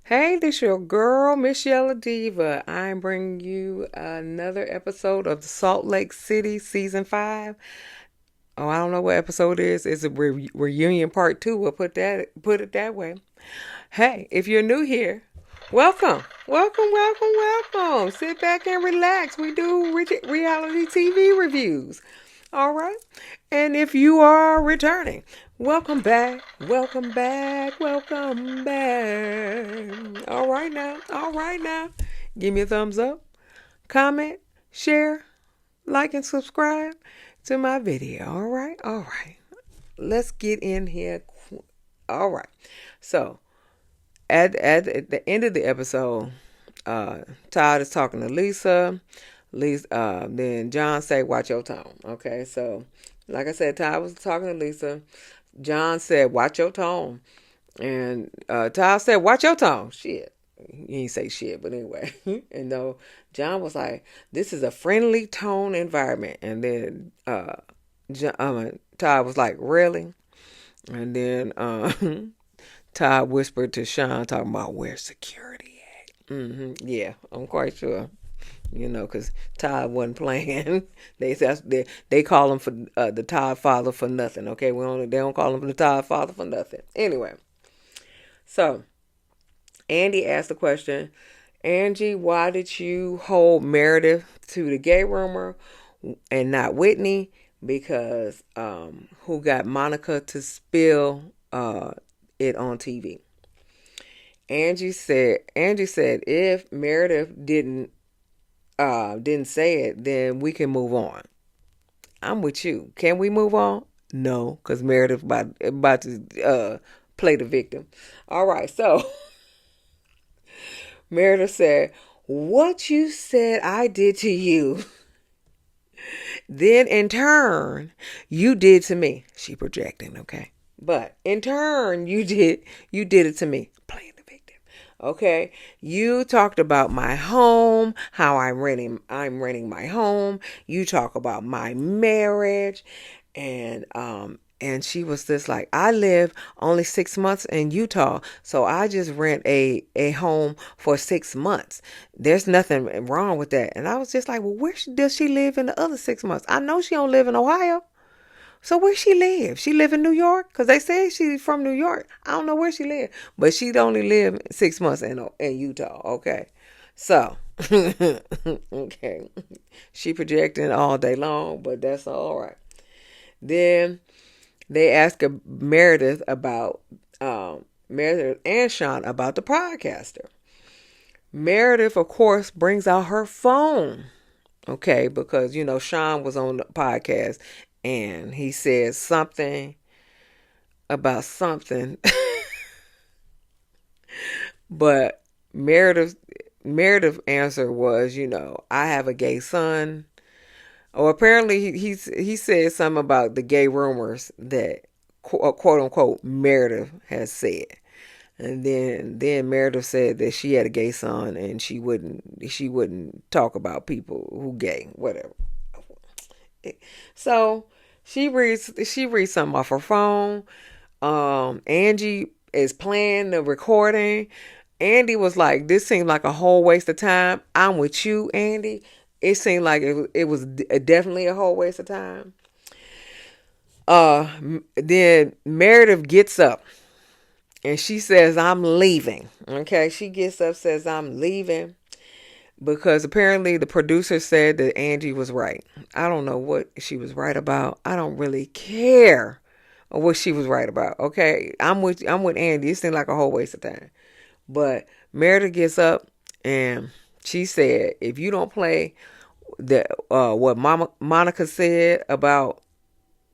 Hey, this your girl, msyelladiva. I'm bringing you another episode of the Salt Lake City Season 5. Oh, I don't know what episode it is. It's a reunion part 2. We'll put it that way. Hey, if you're new here, welcome. Welcome. Sit back and relax. We do reality TV reviews. All right. And if you are returning, welcome back. Welcome back. All right now. Give me a thumbs up, comment, share, like, and subscribe to my video. All right. Let's get in here. All right. So, at the end of the episode, Todd is talking to Lisa. Then John say, "Watch your tone." Okay, so like I said, Todd was talking to Lisa. John said, "Watch your tone," and Todd said, "Watch your tone." Shit, he didn't say shit, but anyway. And no, John was like, "This is a friendly tone environment," and then Todd was like, "Really?" And then Todd whispered to Shawn, talking about where's security at. Yeah, I'm quite sure. Because Todd wasn't playing. They call him for the Todd father for nothing. Okay, they don't call him the Todd father for nothing. Anyway, so Andy asked the question, Angie, why did you hold Meredith to the gay rumor and not Whitney? Because who got Monica to spill it on TV? Angie said if Meredith didn't say it, then we can move on. I'm with you. Can we move on? No, because Meredith about to play the victim. All right, so Meredith said, "What you said I did to you, then in turn you did to me." She projecting, okay? But in turn you did it to me. Playing the victim. Okay, you talked about my home, how I'm renting my home. You talk about my marriage, and she was just like, I live only 6 months in Utah, so I just rent a home for 6 months. There's nothing wrong with that. And I was just like, well, where does she live in the other 6 months? I know she don't live in Ohio. So where she live? She live in New York? Because they say she's from New York. I don't know where she live. But she'd only live 6 months in Utah. Okay. So, okay. She projecting all day long, but that's all right. Then they ask Meredith about, Meredith and Shawn about the podcaster. Meredith, of course, brings out her phone. Okay, because Shawn was on the podcast and he said something about something, but Meredith answer was, I have a gay son. Or apparently he said something about the gay rumors that quote unquote Meredith has said. And then Meredith said that she had a gay son and she wouldn't talk about people who gay, whatever. So she reads something off her phone. Angie is playing the recording. Andy was like, "This seemed like a whole waste of time." I'm with you, Andy. It seemed like it was definitely a whole waste of time. Then Meredith gets up and she says, "I'm leaving." Okay, she gets up, says, "I'm leaving," because apparently the producer said that Angie was right. I don't know what she was right about. I don't really care what she was right about. Okay, I'm with Andy. It seemed like a whole waste of time. But Meredith gets up and she said, "If you don't play what Monica said about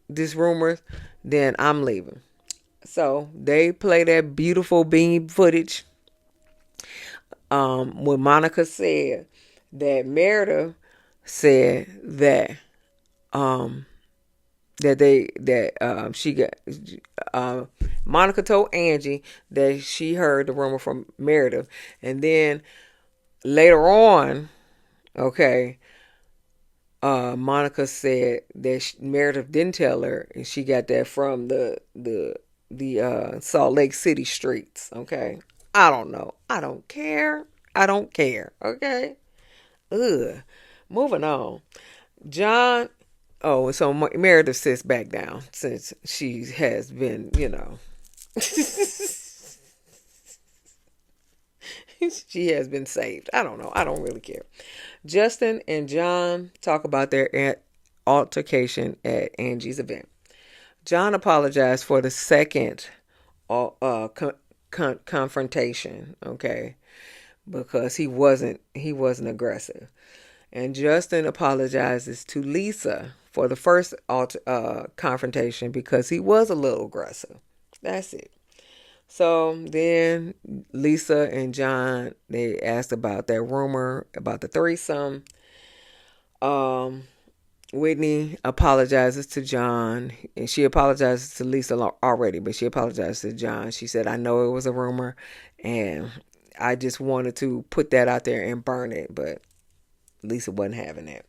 this rumors, then I'm leaving." So they play that beautiful beam footage when Monica said that Meredith said that she got Monica told Angie that she heard the rumor from Meredith, and then later on, okay, Monica said that Meredith didn't tell her, and she got that from the Salt Lake City streets. Okay, I don't know. I don't care. I don't care. Okay. Ugh. Moving on. John. Oh, so Meredith sits back down since she has been, she has been saved. I don't know. I don't really care. Justin and John talk about their altercation at Angie's event. John apologized for the second confrontation, okay, because he wasn't aggressive. And Justin apologizes to Lisa for the first confrontation because he was a little aggressive. That's it. So then Lisa and John, they asked about that rumor about the threesome. Um, Whitney apologizes to John, and she apologizes to Lisa already, but she apologizes to John. She said, I know it was a rumor, and I just wanted to put that out there and burn it, but Lisa wasn't having it.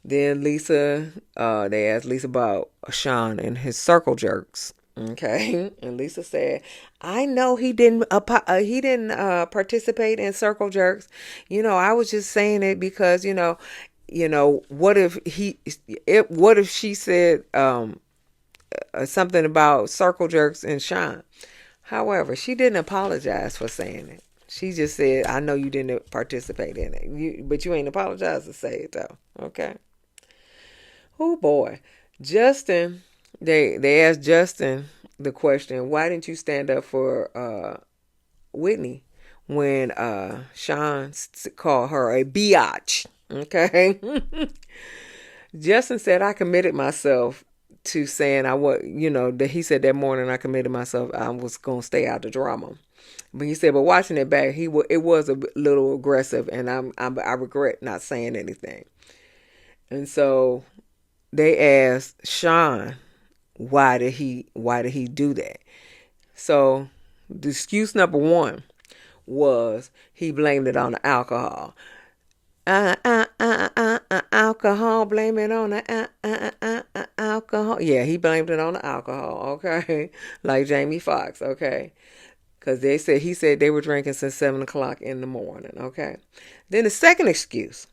Then they asked Lisa about Shawn and his circle jerks. Okay, and Lisa said, "I know he didn't participate in circle jerks. I was just saying it because what if she said something about circle jerks and Shawn? However, she didn't apologize for saying it. She just said, I know you didn't participate in it, but you ain't apologized to say it though. Okay. Oh boy, Justin." They asked Justin the question, why didn't you stand up for Whitney when Shawn called her a biatch? Okay. Justin said, I committed myself to saying that he said that morning I committed myself I was going to stay out of the drama. But he said, but watching it back, it was a little aggressive, and I regret not saying anything. And so they asked Shawn, why did he do that? So the excuse number one was he blamed it on the alcohol. Alcohol, blame it on the alcohol. Yeah, he blamed it on the alcohol, okay? Like Jamie Foxx, okay? Because he said they were drinking since 7 o'clock in the morning, okay? Then the second excuse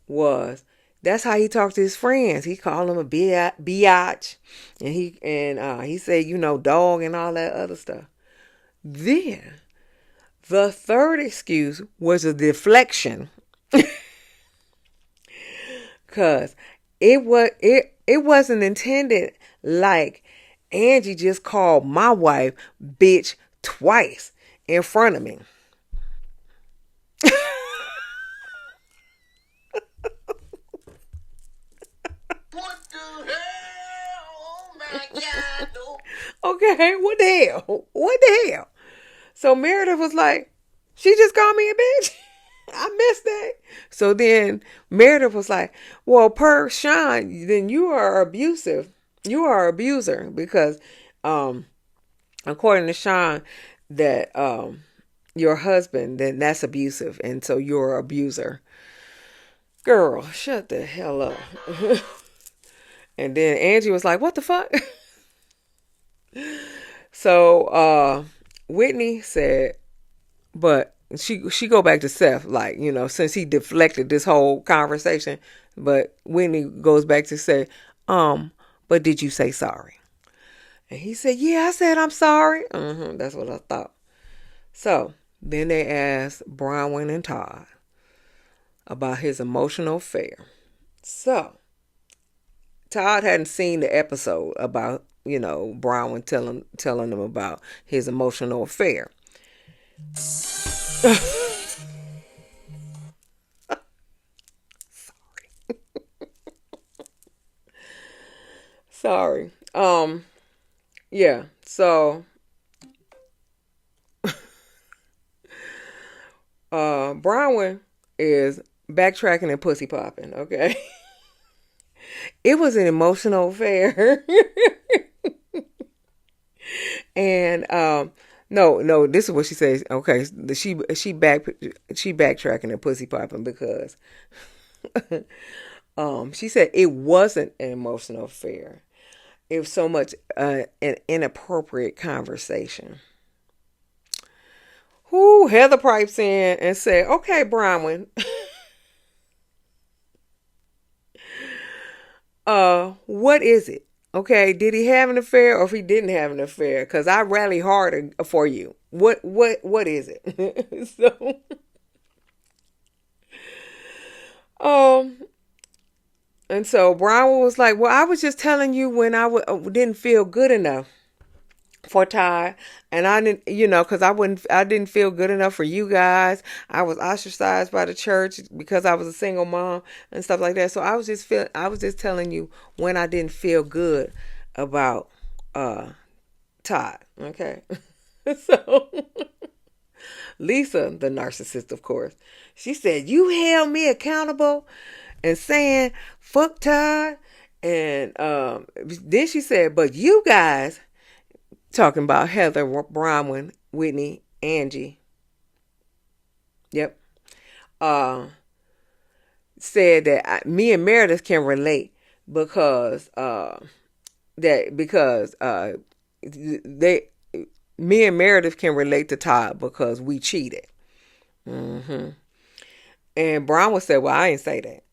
was, that's how he talked to his friends. He called them a biatch, and he said, dog and all that other stuff. Then the third excuse was a deflection, cause it wasn't intended like Angie just called my wife bitch twice in front of me. What the hell? Oh my God. Okay, what the hell? What the hell? So Meredith was like, she just called me a bitch? I missed that. So then Meredith was like, well, per Shawn, then you are abusive. You are an abuser because according to Shawn, that your husband, then that's abusive. And so you're an abuser. Girl, shut the hell up. And then Angie was like, what the fuck? So Whitney said, but she go back to Seth, like, since he deflected this whole conversation. But Whitney goes back to say, but did you say sorry? And he said, yeah, I said I'm sorry. That's what I thought. So then they asked Bronwyn and Todd about his emotional affair. So Todd hadn't seen the episode about, Bronwyn telling them about his emotional affair. Sorry. Yeah. So Bronwyn is backtracking and pussy popping, okay? It was an emotional affair. And no, this is what she says. Okay, she backtracking and pussy popping because she said it wasn't an emotional affair. It was so much an inappropriate conversation. Who Heather pipes in and said, "Okay, Bronwyn, what is it? Okay, did he have an affair, or if he didn't have an affair? Because I rally harder for you. What is it?" So, um, and so Brian was like, "Well, I was just telling you when didn't feel good enough for Todd, and I didn't, because I didn't feel good enough for you guys. I was ostracized by the church because I was a single mom and stuff like that. So I was just telling you when I didn't feel good about Todd, okay." So Lisa, the narcissist, of course, she said, "You held me accountable and saying fuck Todd," and then she said, "But you guys," talking about Heather, Bronwyn, Whitney, Angie, yep, uh, said that me and Meredith can relate because they me and Meredith can relate to Todd because we cheated. Hmm. And Brown would say, "Well, I ain't say that."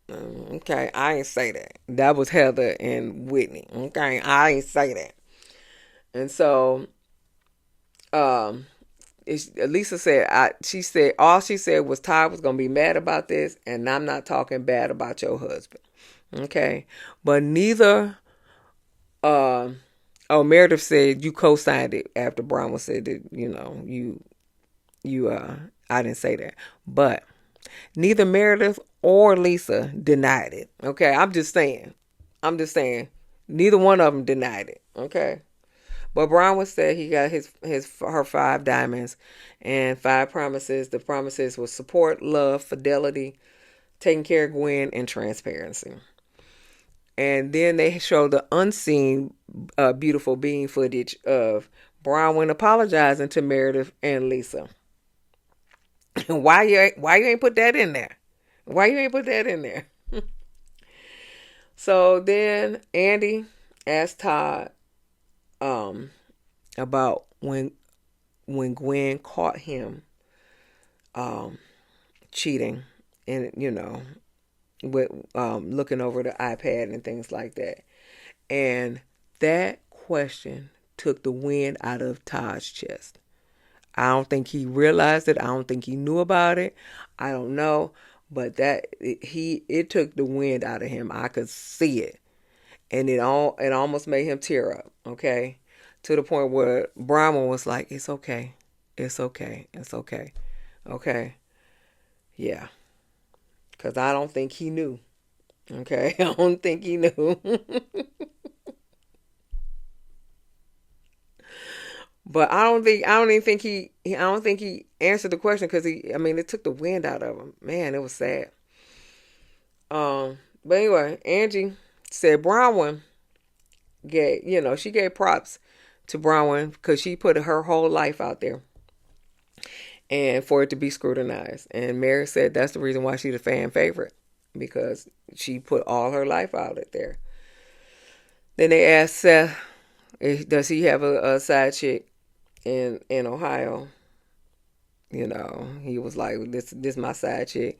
Okay, I ain't say that. That was Heather and Whitney. Okay, I ain't say that. And so, um, Lisa said, she said, all she said was Todd was going to be mad about this, and I'm not talking bad about your husband. Okay. But neither, Meredith said you co-signed it after Brown said that, I didn't say that. But neither Meredith or Lisa denied it. Okay. I'm just saying. Neither one of them denied it. Okay. But Brown said he got her 5 diamonds and 5 promises. The promises were support, love, fidelity, taking care of Gwen, and transparency. And then they showed the unseen, beautiful being footage of Bronwyn apologizing to Meredith and Lisa. Why you ain't put that in there? Why you ain't put that in there? So then Andy asked Todd about when Gwen caught him cheating, and with looking over the iPad and things like that. And that question took the wind out of Todd's chest. I don't think he realized it. I don't think he knew about it. I don't know, but it took the wind out of him. I could see it, and it almost made him tear up. Okay, to the point where Brahma was like, "It's okay, it's okay, it's okay, okay, yeah," because I don't think he knew. Okay, I don't think he knew. But I don't think he answered the question because it took the wind out of him. Man, it was sad. But anyway, Angie said Bronwyn she gave props to Bronwyn because she put her whole life out there and for it to be scrutinized. And Mary said that's the reason why she's a fan favorite, because she put all her life out there. Then they asked Seth, does he have a side chick in Ohio? He was like, this my side chick.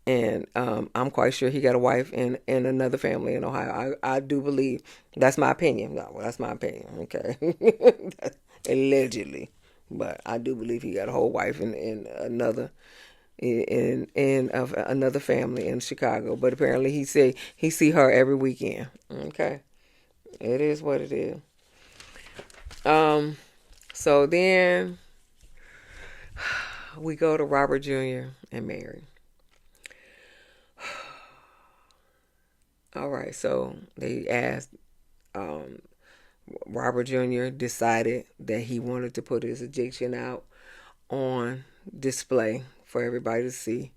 And I'm quite sure he got a wife in another family in Ohio. I do believe, that's my opinion. No, well, that's my opinion. Okay. Allegedly. But I do believe he got a whole wife in another another family in Chicago. But apparently he said he see her every weekend. Okay. It is what it is. So then we go to Robert Jr. and Mary. All right, so they asked, Robert Jr. decided that he wanted to put his addiction out on display for everybody to see.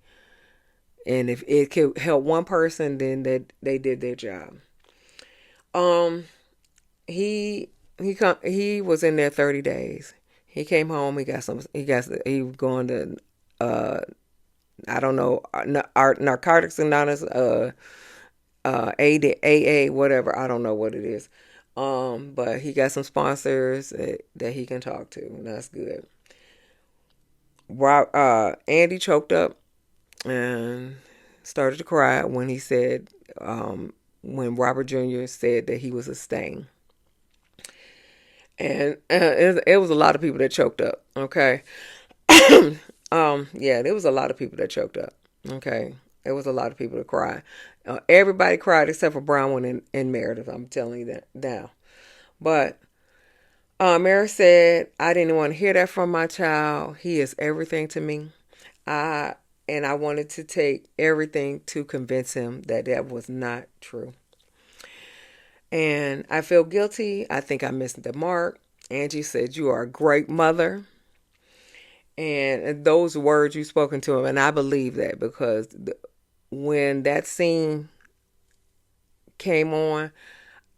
And if it could help one person, then they did their job. He was in there 30 days. He came home. He was going to I don't know, Narcotics Anonymous, AA, whatever. I don't know what it is. But he got some sponsors that he can talk to. And that's good. Andy choked up and started to cry when he said, when Robert Jr. said that he was a stain. And it was a lot of people that choked up. Okay. Yeah, there was a lot of people that choked up. Okay. There was a lot of people that cried. Everybody cried except for Brown and Meredith. I'm telling you that now. But Meredith said, I didn't want to hear that from my child. He is everything to me. I and I wanted to take everything to convince him that that was not true. And I feel guilty. I think I missed the mark. Angie said, you are a great mother. And those words you spoken to him, and I believe that because when that scene came on,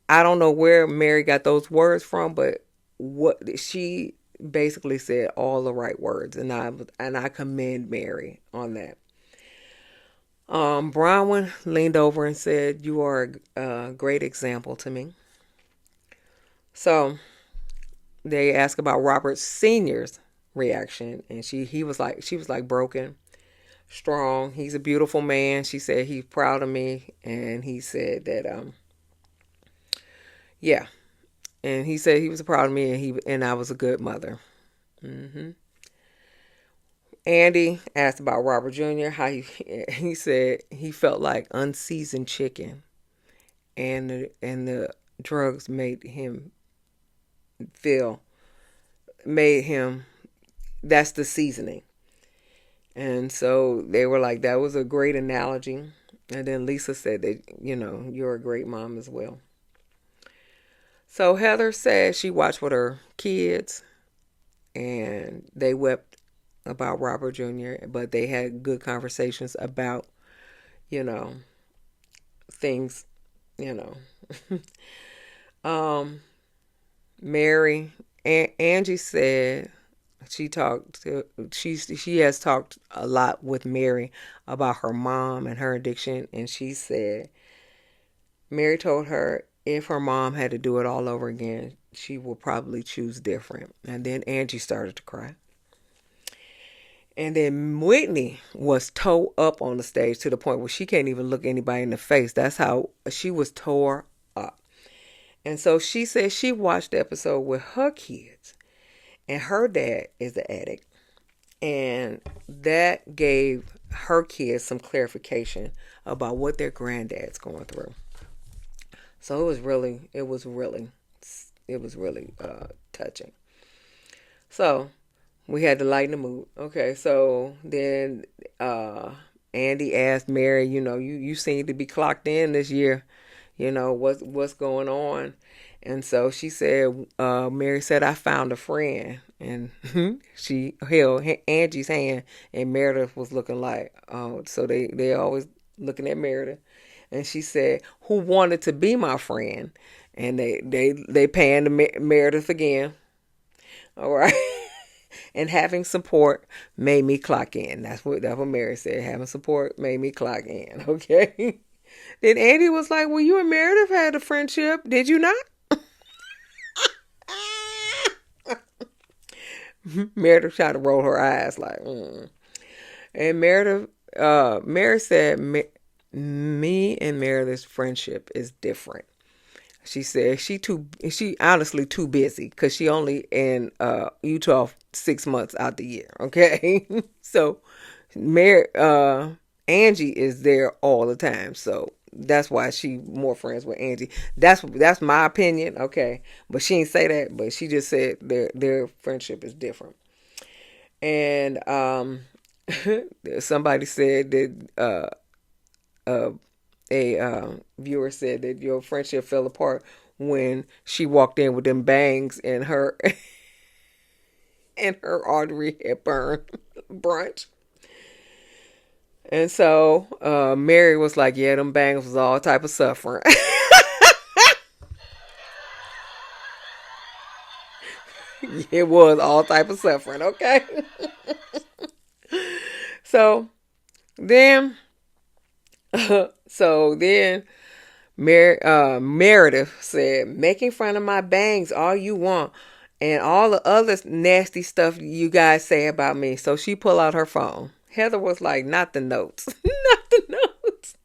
I don't know where Mary got those words from, but what she basically said all the right words, and I commend Mary on that. Bronwyn leaned over and said, "You are a great example to me." So they asked about Robert Senior's reaction, and she was like broken, strong. He's a beautiful man. She said he's proud of me, and he said that yeah, and he said he was proud of me, and I was a good mother. hmm Andy asked about Robert Jr. How he said he felt like unseasoned chicken, and the drugs feel made him that's the seasoning. And so they were like, that was a great analogy. And then Lisa said that, you're a great mom as well. So Heather said she watched with her kids and they wept about Robert Jr., but they had good conversations about, you know, things, you know. Mary, Angie said she has talked a lot with Mary about her mom and her addiction, and she said Mary told her if her mom had to do it all over again, she would probably choose different. And then Angie started to cry. And then Whitney was tore up on the stage to the point where she can't even look anybody in the face. That's how she was tore up. And so she said she watched the episode with her kids. And her dad is the addict. And that gave her kids some clarification about what their granddad's going through. So it was really touching. So we had to lighten the mood. Okay, so then Andy asked Mary, you seem to be clocked in this year. What's going on? And so she said, Mary said, I found a friend. And she held Angie's hand, and Meredith was looking like, oh, so they always looking at Meredith. And she said, who wanted to be my friend? And they panned to Meredith again. All right. And having support made me clock in. That's what Mary said. Having support made me clock in. Okay. Then Andy was like, well, you and Meredith had a friendship. Did you not? Meredith tried to roll her eyes like, And Mary said, me and Meredith's friendship is different. She said she honestly too busy because she only in Utah 6 months out the year. Okay. So Angie is there all the time. So that's why she more friends with Angie. That's my opinion. Okay. But she didn't say that, but she just said their friendship is different. And somebody said that a viewer said that your friendship fell apart when she walked in with them bangs and her and her artery had burned brunch. And so Mary was like, yeah, them bangs was all type of suffering. It was all type of suffering, okay? So then Meredith said, making fun of my bangs all you want. and all the other nasty stuff you guys say about me. So she pulled out her phone. Heather was like, not the notes. Not the notes.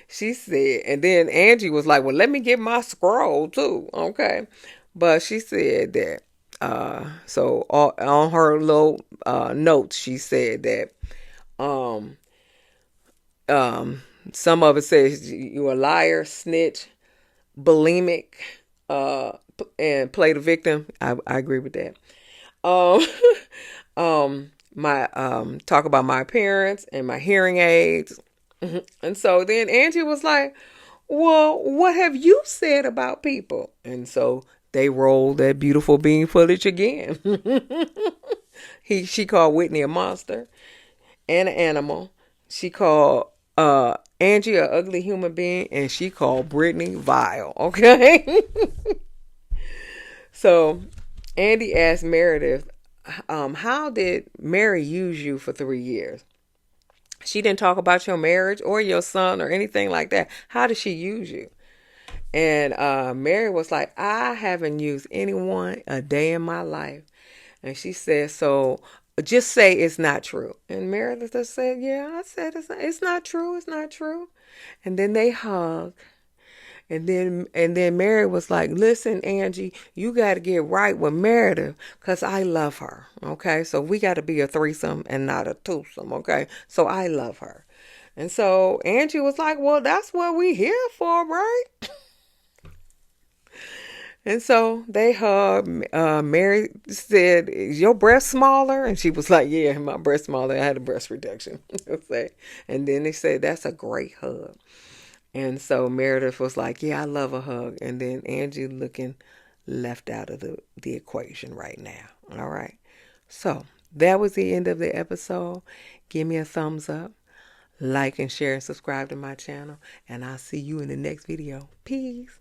She said, and then Angie was like, well, let me get my scroll too. Okay. But she said that, so on her little notes, she said that, um, um, some of it says you a liar, snitch, bulimic, uh, and play the victim. I agree with that. Um, my talk about my appearance and my hearing aids. And so then Angie was like, well, what have you said about people? And so they rolled that beautiful bean footage again. She called Whitney a monster and an animal. She called Angie a ugly human being, and she called Brittany vile. Okay. So Andy asked Meredith, how did Mary use you for 3 years? She didn't talk about your marriage or your son or anything like that. How did she use you? And Mary was like, I haven't used anyone a day in my life. And she said, so just say it's not true. And Meredith just said, yeah, I said it's not true. It's not true. And then they hugged. And then Mary was like, listen, Angie, you got to get right with Meredith because I love her. Okay. So we got to be a threesome and not a twosome. Okay. So I love her. And so Angie was like, well, that's what we here for, right? And so they hugged. Mary said, is your breast smaller? And she was like, yeah, my breast smaller. I had a breast reduction. And then they said, that's a great hug. And so Meredith was like, yeah, I love a hug. And then Angie looking left out of the equation right now. All right. So that was the end of the episode. Give me a thumbs up, like and share and subscribe to my channel. And I'll see you in the next video. Peace.